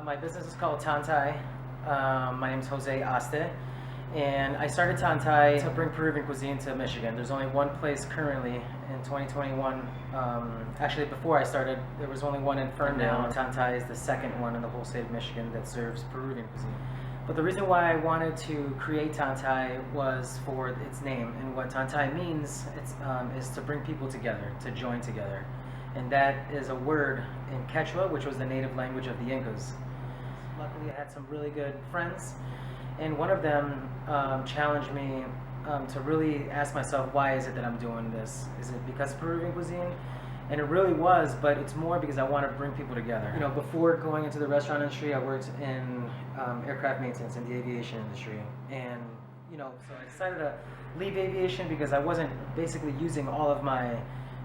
My business is called Tantay. My name is Jose Aste, and I started Tantay to bring Peruvian cuisine to Michigan. There's only one place currently in 2021. Actually, before I started, there was only one in Ferndale. Tantay is the second one in the whole state of Michigan that serves Peruvian cuisine. But the reason why I wanted to create Tantay was for its name, and what Tantay means is to bring people together, to join together. And that is a word in Quechua, which was the native language of the Incas. Luckily, I had some really good friends, and one of them challenged me to really ask myself, why is it that I'm doing this? Is it because of Peruvian cuisine? And it really was, but it's more because I want to bring people together. You know, before going into the restaurant industry, I worked in aircraft maintenance in the aviation industry. And, you know, so I decided to leave aviation because I wasn't basically using all of my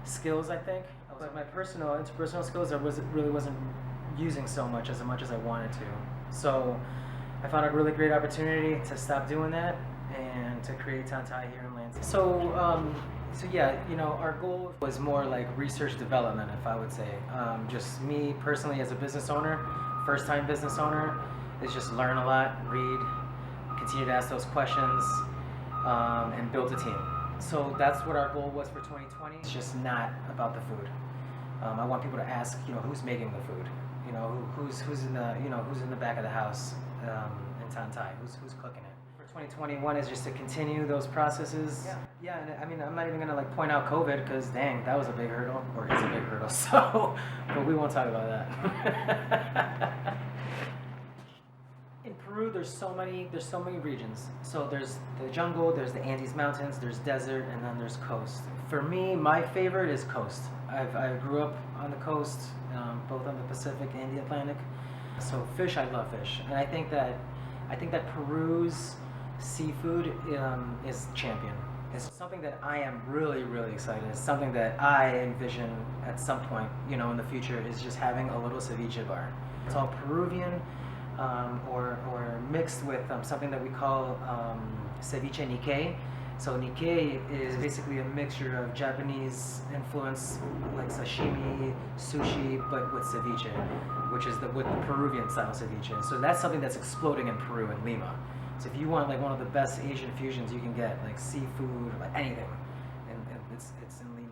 skills, I think. But my interpersonal skills I really wasn't using so much as I wanted to. So I found a really great opportunity to stop doing that and to create Tantay here in Lansing. So yeah, you know, our goal was more like research development, if I would say. Just me personally as a business owner, first-time business owner, is just learn a lot, read, continue to ask those questions, and build a team. So that's what our goal was for 2020. It's just not about the food. I want people to ask, you know, who's making the food, you know, who's in the back of the house in Tantay, who's cooking it. For 2021 is just to continue those processes. Yeah, and I mean, I'm not even gonna like point out COVID because dang, that was a big hurdle, or it's a big hurdle. So, but we won't talk about that. In Peru, there's so many regions. So there's the jungle, there's the Andes Mountains, there's desert, and then there's coast. For me, my favorite is coast. I grew up on the coast, both on the Pacific and the Atlantic. So fish, I love fish, and I think that Peru's seafood is champion. It's something that I am really excited. It's something that I envision at some point, you know, in the future, is just having a little ceviche bar. It's all Peruvian. Or mixed with something that we call ceviche Nikkei. So Nikkei is basically a mixture of Japanese influence, like sashimi, sushi, but with ceviche, which is with the Peruvian style ceviche. So that's something that's exploding in Peru and Lima. So if you want like one of the best Asian fusions you can get, like seafood, like anything, and it's in Lima.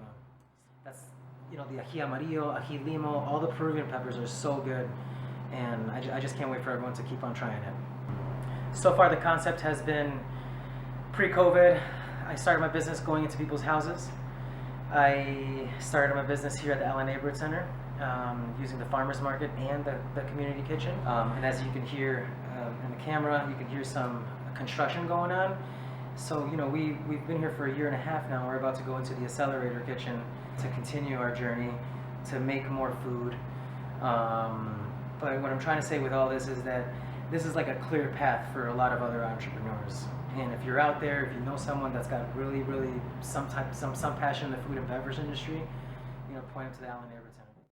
That's, you know, the ají amarillo, ají limo, all the Peruvian peppers are so good. And I just can't wait for everyone to keep on trying it. So far the concept has been pre-COVID. I started my business going into people's houses. I started my business here at the Allen Neighborhood Center, using the farmer's market and the community kitchen. And as you can hear in the camera, you can hear some construction going on. So, you know, we've been here for a year and a half now. We're about to go into the Accelerator kitchen to continue our journey to make more food. But what I'm trying to say with all this is that this is like a clear path for a lot of other entrepreneurs. And if you're out there, if you know someone that's got really some passion in the food and beverage industry, you know, point them to the Allen Neighborhood.